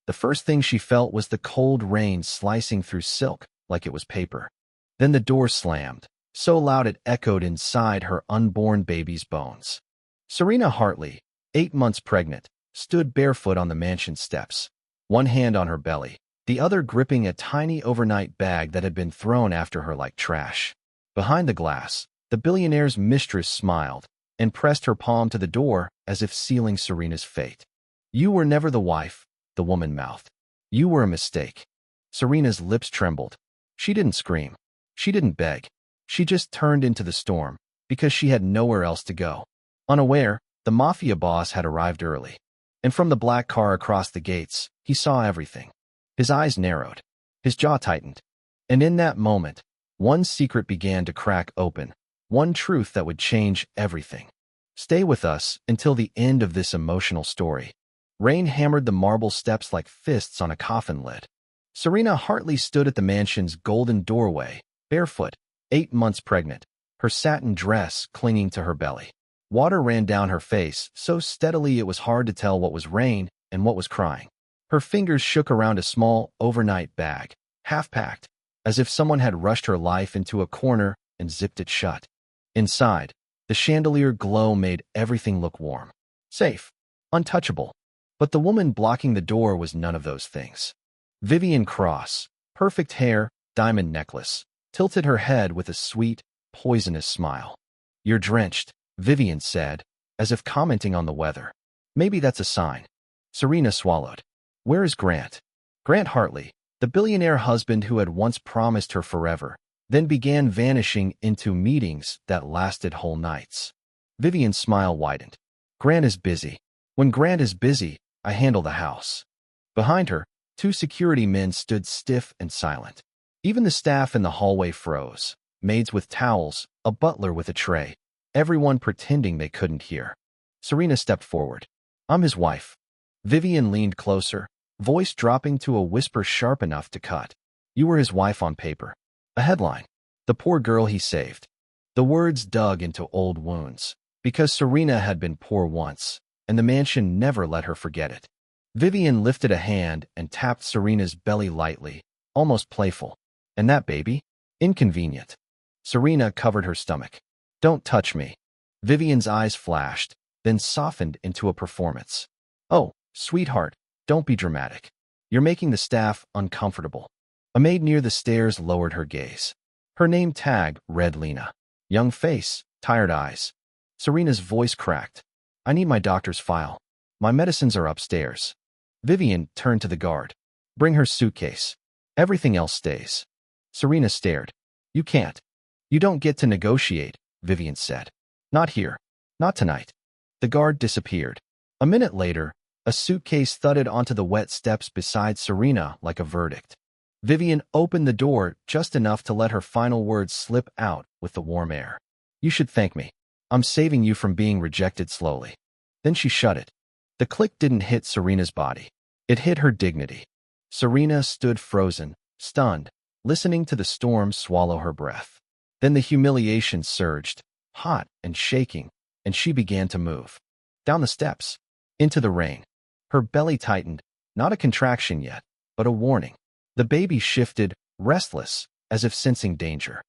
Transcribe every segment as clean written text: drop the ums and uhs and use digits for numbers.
The first thing she felt was the cold rain slicing through silk like it was paper. Then the door slammed, so loud it echoed inside her unborn baby's bones. Serena Hartley, 8 months pregnant, stood barefoot on the mansion steps, one hand on her belly, the other gripping a tiny overnight bag that had been thrown after her like trash. Behind the glass, the billionaire's mistress smiled and pressed her palm to the door as if sealing Serena's fate. "You were never the wife," the woman mouthed. "You were a mistake." Serena's lips trembled. She didn't scream. She didn't beg. She just turned into the storm because she had nowhere else to go. Unaware, the Mafia Boss had arrived early. And from the black car across the gates, he saw everything. His eyes narrowed. His jaw tightened. And in that moment, one secret began to crack open, one truth that would change everything. Stay with us until the end of this emotional story. Rain hammered the marble steps like fists on a coffin lid. Serena Hartley stood at the mansion's golden doorway, barefoot, 8 months pregnant, her satin dress clinging to her belly. Water ran down her face so steadily it was hard to tell what was rain and what was crying. Her fingers shook around a small, overnight bag, half-packed, as if someone had rushed her life into a corner and zipped it shut. Inside, the chandelier glow made everything look warm, safe, untouchable. But the woman blocking the door was none of those things. Vivian Cross, perfect hair, diamond necklace, tilted her head with a sweet, poisonous smile. "You're drenched," Vivian said, as if commenting on the weather. "Maybe that's a sign." Serena swallowed. "Where is Grant?" Grant Hartley, the billionaire husband who had once promised her forever, then began vanishing into meetings that lasted whole nights. Vivian's smile widened. "Grant is busy. When Grant is busy, I handle the house." Behind her, 2 security men stood stiff and silent. Even the staff in the hallway froze, maids with towels, a butler with a tray, everyone pretending they couldn't hear. Serena stepped forward. "I'm his wife." Vivian leaned closer, voice dropping to a whisper sharp enough to cut. "You were his wife on paper." A headline. "The poor girl he saved." The words dug into old wounds, because Serena had been poor once, and the mansion never let her forget it. Vivian lifted a hand and tapped Serena's belly lightly, almost playful. "And that baby? Inconvenient." Serena covered her stomach. "Don't touch me." Vivian's eyes flashed, then softened into a performance. "Oh, sweetheart, don't be dramatic. You're making the staff uncomfortable." A maid near the stairs lowered her gaze. Her name tag read Lena. Young face, tired eyes. Serena's voice cracked. "I need my doctor's file. My medicines are upstairs." Vivian turned to the guard. "Bring her suitcase. Everything else stays." Serena stared. "You can't. You don't get to negotiate," Vivian said. "Not here. Not tonight." The guard disappeared. A minute later, a suitcase thudded onto the wet steps beside Serena like a verdict. Vivian opened the door just enough to let her final words slip out with the warm air. "You should thank me. I'm saving you from being rejected slowly." Then she shut it. The click didn't hit Serena's body. It hit her dignity. Serena stood frozen, stunned, listening to the storm swallow her breath. Then the humiliation surged, hot and shaking, and she began to move. Down the steps, into the rain. Her belly tightened, not a contraction yet, but a warning. The baby shifted, restless, as if sensing danger.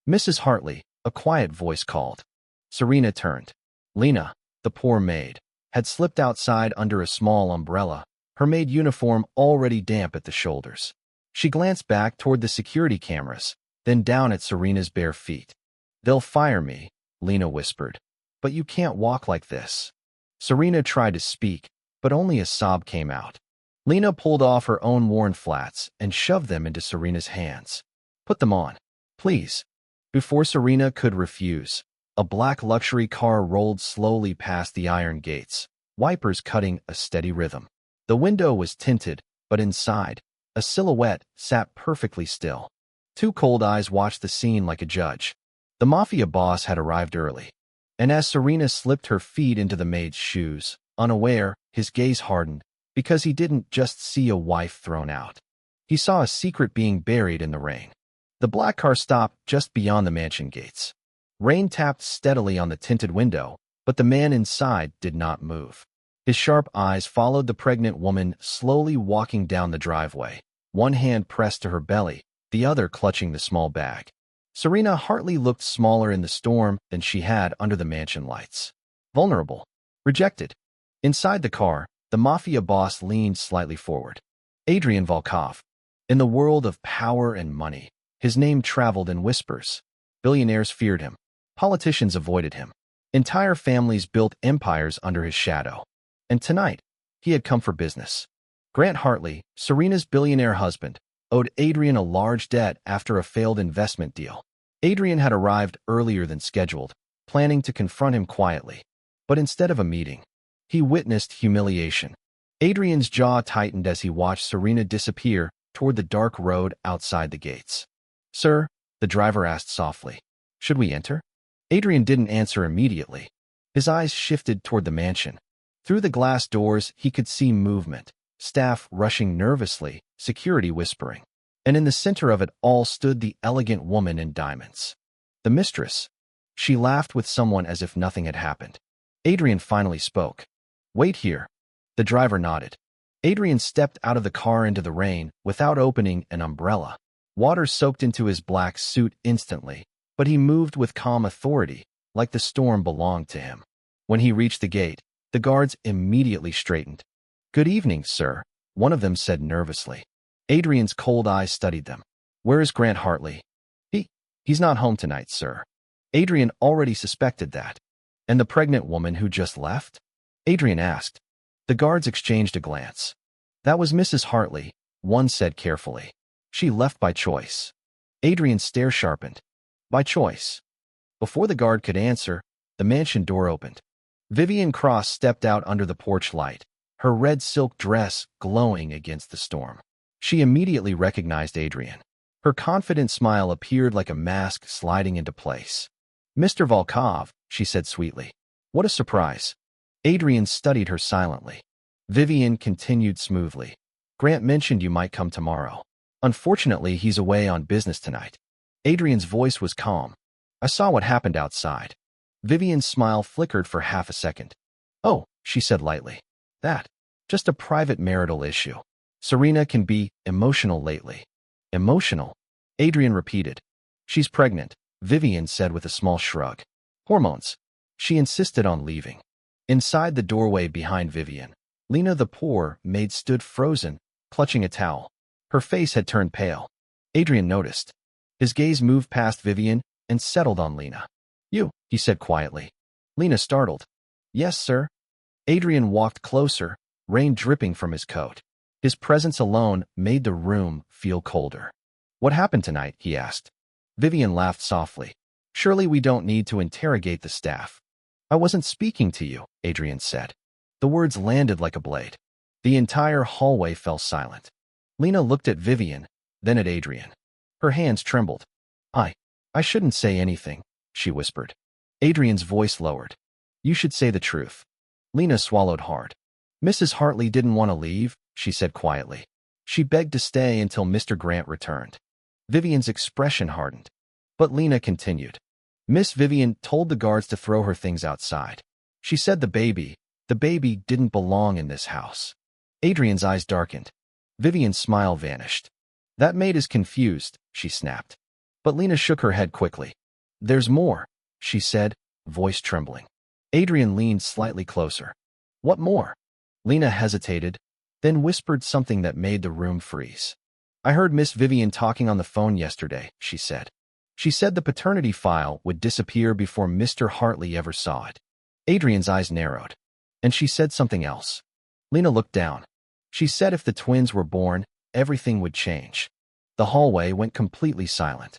"Mrs. Hartley," a quiet voice called. Serena turned. Lena, the poor maid, had slipped outside under a small umbrella, her maid uniform already damp at the shoulders. She glanced back toward the security cameras, then down at Serena's bare feet. "They'll fire me," Lena whispered. "But you can't walk like this." Serena tried to speak, but only a sob came out. Lena pulled off her own worn flats and shoved them into Serena's hands. "Put them on, please." Before Serena could refuse, a black luxury car rolled slowly past the iron gates, wipers cutting a steady rhythm. The window was tinted, but inside, a silhouette sat perfectly still. 2 cold eyes watched the scene like a judge. The Mafia Boss had arrived early. And as Serena slipped her feet into the maid's shoes, unaware, his gaze hardened, because he didn't just see a wife thrown out. He saw a secret being buried in the rain. The black car stopped just beyond the mansion gates. Rain tapped steadily on the tinted window, but the man inside did not move. His sharp eyes followed the pregnant woman slowly walking down the driveway, one hand pressed to her belly, the other clutching the small bag. Serena Hartley looked smaller in the storm than she had under the mansion lights. Vulnerable. Rejected. Inside the car, the Mafia Boss leaned slightly forward. Adrian Volkov. In the world of power and money, his name traveled in whispers. Billionaires feared him. Politicians avoided him. Entire families built empires under his shadow. And tonight, he had come for business. Grant Hartley, Serena's billionaire husband, owed Adrian a large debt after a failed investment deal. Adrian had arrived earlier than scheduled, planning to confront him quietly. But instead of a meeting, he witnessed humiliation. Adrian's jaw tightened as he watched Serena disappear toward the dark road outside the gates. "Sir," the driver asked softly, "should we enter?" Adrian didn't answer immediately. His eyes shifted toward the mansion. Through the glass doors, he could see movement, staff rushing nervously, security whispering. And in the center of it all stood the elegant woman in diamonds. The mistress. She laughed with someone as if nothing had happened. Adrian finally spoke. "Wait here." The driver nodded. Adrian stepped out of the car into the rain without opening an umbrella. Water soaked into his black suit instantly, but he moved with calm authority, like the storm belonged to him. When he reached the gate, the guards immediately straightened. "Good evening, sir," one of them said nervously. Adrian's cold eyes studied them. "Where is Grant Hartley?" He's not home tonight, sir." Adrian already suspected that. "And the pregnant woman who just left?" Adrian asked. The guards exchanged a glance. "That was Mrs. Hartley," one said carefully. "She left by choice." Adrian's stare sharpened. By choice. Before the guard could answer, the mansion door opened. Vivian Cross stepped out under the porch light, her red silk dress glowing against the storm. She immediately recognized Adrian. Her confident smile appeared like a mask sliding into place. "Mr. Volkov," she said sweetly. "What a surprise." Adrian studied her silently. Vivian continued smoothly. "Grant mentioned you might come tomorrow. Unfortunately, he's away on business tonight." Adrian's voice was calm. "I saw what happened outside." Vivian's smile flickered for half a second. "Oh," she said lightly. "That. Just a private marital issue. Serena can be emotional lately." "Emotional?" Adrian repeated. "She's pregnant," Vivian said with a small shrug. "Hormones." She insisted on leaving. Inside the doorway behind Vivian, Lena the poor maid stood frozen, clutching a towel. Her face had turned pale. Adrian noticed. His gaze moved past Vivian and settled on Lena. "You," he said quietly. Lena startled. "Yes, sir." Adrian walked closer, rain dripping from his coat. His presence alone made the room feel colder. "What happened tonight?" he asked. Vivian laughed softly. "Surely we don't need to interrogate the staff." "I wasn't speaking to you," Adrian said. The words landed like a blade. The entire hallway fell silent. Lena looked at Vivian, then at Adrian. Her hands trembled. I shouldn't say anything," she whispered. Adrian's voice lowered. "You should say the truth." Lena swallowed hard. "Mrs. Hartley didn't want to leave," she said quietly. "She begged to stay until Mr. Grant returned." Vivian's expression hardened. But Lena continued. "Miss Vivian told the guards to throw her things outside. She said the baby didn't belong in this house." Adrian's eyes darkened. Vivian's smile vanished. "That maid is confused," she snapped. But Lena shook her head quickly. "There's more," she said, voice trembling. Adrian leaned slightly closer. "What more?" Lena hesitated, then whispered something that made the room freeze. "I heard Miss Vivian talking on the phone yesterday," she said. "She said the paternity file would disappear before Mr. Hartley ever saw it." Adrian's eyes narrowed. "And she said something else." Lena looked down. "She said if the twins were born, everything would change." The hallway went completely silent.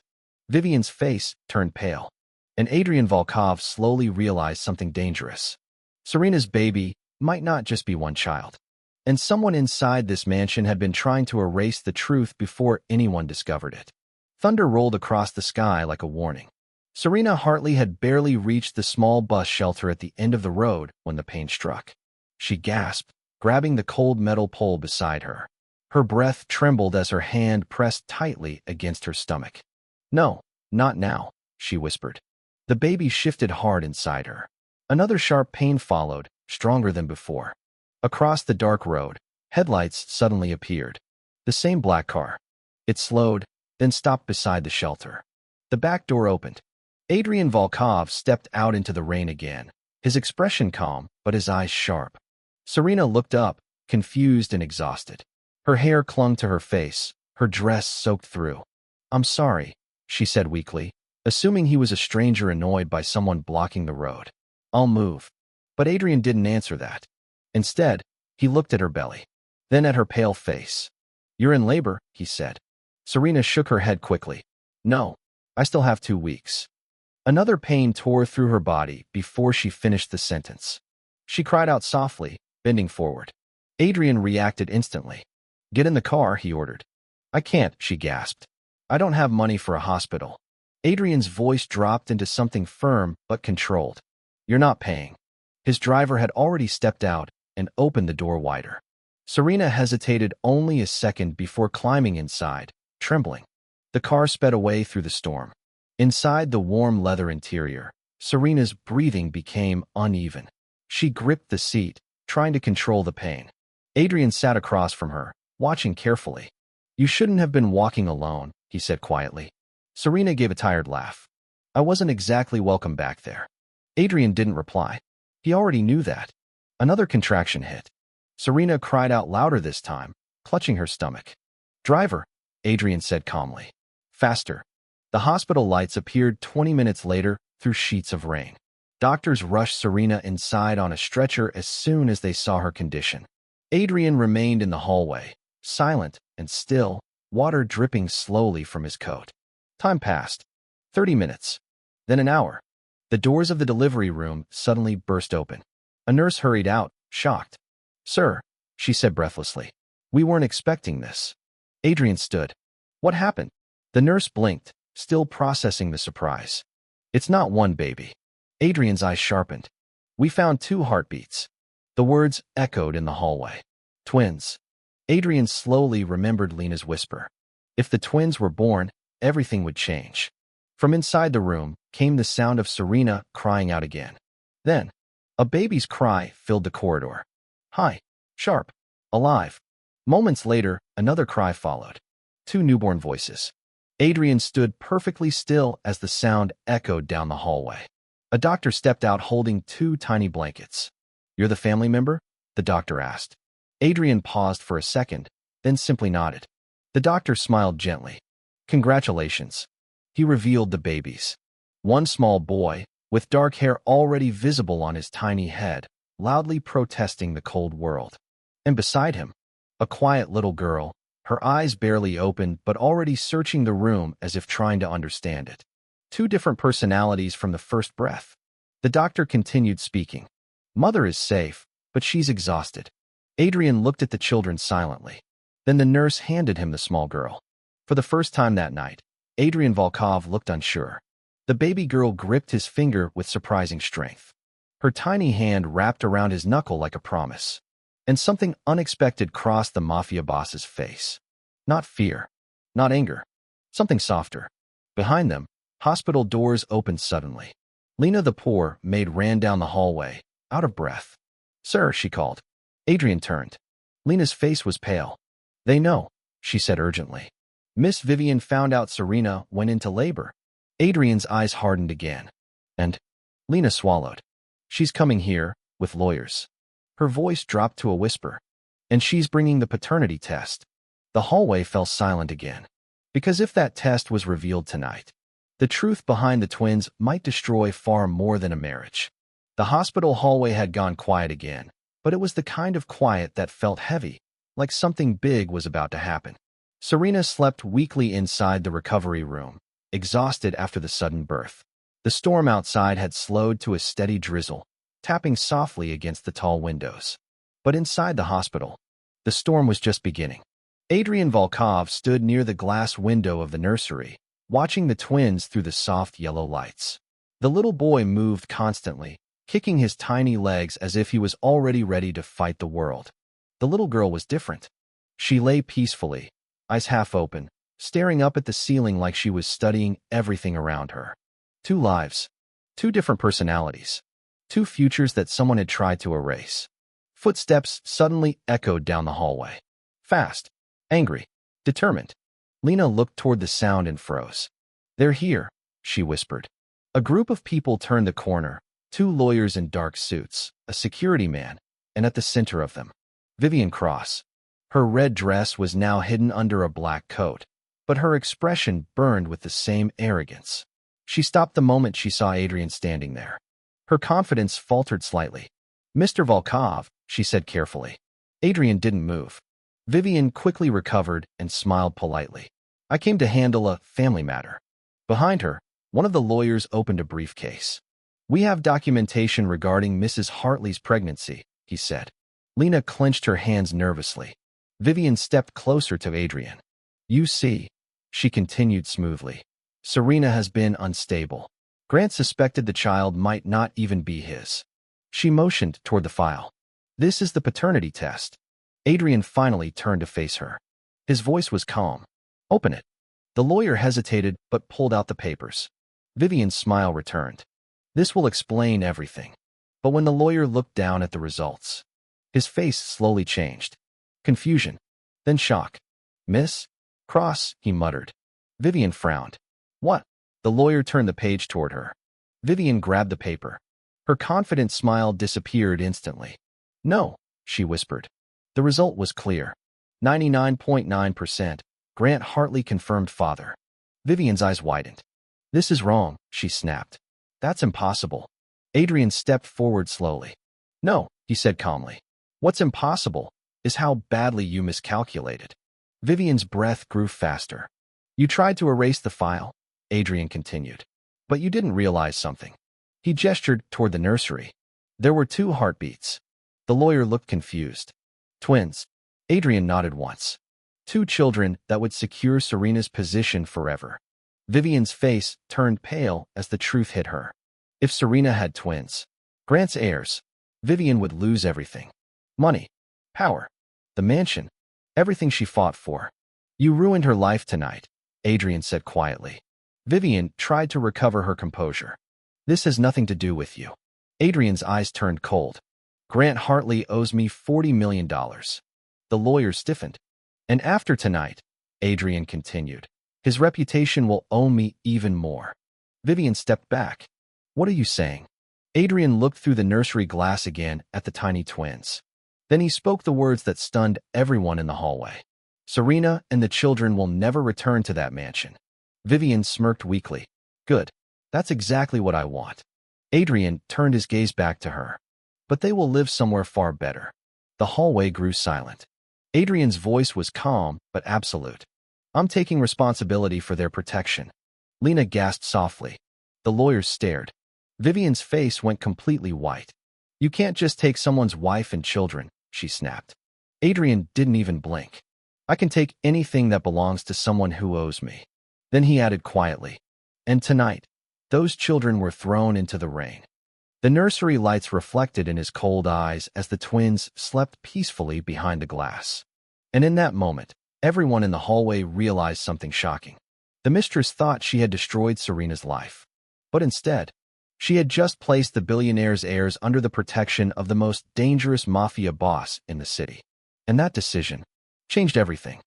Vivian's face turned pale, and Adrian Volkov slowly realized something dangerous. Serena's baby might not just be one child, and someone inside this mansion had been trying to erase the truth before anyone discovered it. Thunder rolled across the sky like a warning. Serena Hartley had barely reached the small bus shelter at the end of the road when the pain struck. She gasped, grabbing the cold metal pole beside her. Her breath trembled as her hand pressed tightly against her stomach. "No, not now," she whispered. The baby shifted hard inside her. Another sharp pain followed, stronger than before. Across the dark road, headlights suddenly appeared. The same black car. It slowed, then stopped beside the shelter. The back door opened. Adrian Volkov stepped out into the rain again, his expression calm, but his eyes sharp. Serena looked up, confused and exhausted. Her hair clung to her face, her dress soaked through. "I'm sorry," she said weakly, assuming he was a stranger annoyed by someone blocking the road. "I'll move." But Adrian didn't answer that. Instead, he looked at her belly, then at her pale face. "You're in labor," he said. Serena shook her head quickly. "No, I still have 2 weeks." Another pain tore through her body before she finished the sentence. She cried out softly, bending forward. Adrian reacted instantly. "Get in the car," he ordered. "I can't," she gasped. "I don't have money for a hospital." Adrian's voice dropped into something firm but controlled. "You're not paying." His driver had already stepped out and opened the door wider. Serena hesitated only a second before climbing inside, trembling. The car sped away through the storm. Inside the warm leather interior, Serena's breathing became uneven. She gripped the seat, trying to control the pain. Adrian sat across from her, watching carefully. "You shouldn't have been walking alone," he said quietly. Serena gave a tired laugh. "I wasn't exactly welcome back there." Adrian didn't reply. He already knew that. Another contraction hit. Serena cried out louder this time, clutching her stomach. "Driver," Adrian said calmly. "Faster." The hospital lights appeared 20 minutes later through sheets of rain. Doctors rushed Serena inside on a stretcher as soon as they saw her condition. Adrian remained in the hallway, silent and still, water dripping slowly from his coat. Time passed. 30 minutes. Then an hour. The doors of the delivery room suddenly burst open. A nurse hurried out, shocked. "Sir," she said breathlessly. "We weren't expecting this." Adrian stood. "What happened?" The nurse blinked, still processing the surprise. "It's not one baby." Adrian's eyes sharpened. "We found 2 heartbeats." The words echoed in the hallway. "Twins." Adrian slowly remembered Lena's whisper. If the twins were born, everything would change. From inside the room came the sound of Serena crying out again. Then, a baby's cry filled the corridor. High, sharp, alive. Moments later, another cry followed. 2 newborn voices. Adrian stood perfectly still as the sound echoed down the hallway. A doctor stepped out holding 2 tiny blankets. "You're the family member?" the doctor asked. Adrian paused for a second, then simply nodded. The doctor smiled gently. "Congratulations." He revealed the babies. One small boy, with dark hair already visible on his tiny head, loudly protesting the cold world. And beside him, a quiet little girl, her eyes barely open but already searching the room as if trying to understand it. 2 different personalities from the first breath. The doctor continued speaking. "Mother is safe, but she's exhausted." Adrian looked at the children silently. Then the nurse handed him the small girl. For the first time that night, Adrian Volkov looked unsure. The baby girl gripped his finger with surprising strength. Her tiny hand wrapped around his knuckle like a promise. And something unexpected crossed the Mafia Boss's face. Not fear, not anger, something softer. Behind them, hospital doors opened suddenly. Lena the poor maid ran down the hallway, out of breath. "Sir," she called. Adrian turned. Lena's face was pale. "They know," she said urgently. "Miss Vivian found out Serena went into labor." Adrian's eyes hardened again. "And?" Lena swallowed. "She's coming here, with lawyers." Her voice dropped to a whisper. "And she's bringing the paternity test." The hallway fell silent again. Because if that test was revealed tonight, the truth behind the twins might destroy far more than a marriage. The hospital hallway had gone quiet again, but it was the kind of quiet that felt heavy, like something big was about to happen. Serena slept weakly inside the recovery room, exhausted after the sudden birth. The storm outside had slowed to a steady drizzle, tapping softly against the tall windows. But inside the hospital, the storm was just beginning. Adrian Volkov stood near the glass window of the nursery, watching the twins through the soft yellow lights. The little boy moved constantly, kicking his tiny legs as if he was already ready to fight the world. The little girl was different. She lay peacefully, eyes half open, staring up at the ceiling like she was studying everything around her. 2 lives, 2 different personalities, 2 futures that someone had tried to erase. Footsteps suddenly echoed down the hallway. Fast, angry, determined. Lena looked toward the sound and froze. "They're here," she whispered. A group of people turned the corner, 2 lawyers in dark suits, a security man, and at the center of them, Vivian Cross. Her red dress was now hidden under a black coat, but her expression burned with the same arrogance. She stopped the moment she saw Adrian standing there. Her confidence faltered slightly. "Mr. Volkov," she said carefully. Adrian didn't move. Vivian quickly recovered and smiled politely. "I came to handle a family matter." Behind her, one of the lawyers opened a briefcase. "We have documentation regarding Mrs. Hartley's pregnancy," he said. Lena clenched her hands nervously. Vivian stepped closer to Adrian. "You see," she continued smoothly, "Serena has been unstable. Grant suspected the child might not even be his." She motioned toward the file. "This is the paternity test." Adrian finally turned to face her. His voice was calm. "Open it." The lawyer hesitated but pulled out the papers. Vivian's smile returned. "This will explain everything." But when the lawyer looked down at the results, his face slowly changed. Confusion, then shock. "Miss Cross," he muttered. Vivian frowned. "What?" The lawyer turned the page toward her. Vivian grabbed the paper. Her confident smile disappeared instantly. "No," she whispered. The result was clear. 99.9%. Grant Hartley confirmed father. Vivian's eyes widened. "This is wrong," she snapped. "That's impossible." Adrian stepped forward slowly. "No," he said calmly. "What's impossible is how badly you miscalculated." Vivian's breath grew faster. "You tried to erase the file," Adrian continued. "But you didn't realize something." He gestured toward the nursery. There were 2 heartbeats. The lawyer looked confused. "Twins." Adrian nodded once. 2 children that would secure Serena's position forever. Vivian's face turned pale as the truth hit her. If Serena had twins, Grant's heirs, Vivian would lose everything. Money, power, the mansion, everything she fought for. "You ruined her life tonight," Adrian said quietly. Vivian tried to recover her composure. "This has nothing to do with you." Adrian's eyes turned cold. "Grant Hartley owes me $40 million. The lawyer stiffened. "And after tonight," Adrian continued, "his reputation will owe me even more." Vivian stepped back. "What are you saying?" Adrian looked through the nursery glass again at the tiny twins. Then he spoke the words that stunned everyone in the hallway. "Serena and the children will never return to that mansion." Vivian smirked weakly. "Good. That's exactly what I want." Adrian turned his gaze back to her. "But they will live somewhere far better." The hallway grew silent. Adrian's voice was calm but absolute. "I'm taking responsibility for their protection." Lena gasped softly. The lawyers stared. Vivian's face went completely white. "You can't just take someone's wife and children," she snapped. Adrian didn't even blink. "I can take anything that belongs to someone who owes me." Then he added quietly, "And tonight, those children were thrown into the rain." The nursery lights reflected in his cold eyes as the twins slept peacefully behind the glass. And in that moment, everyone in the hallway realized something shocking. The mistress thought she had destroyed Serena's life. But instead, she had just placed the billionaire's heirs under the protection of the most dangerous mafia boss in the city. And that decision changed everything.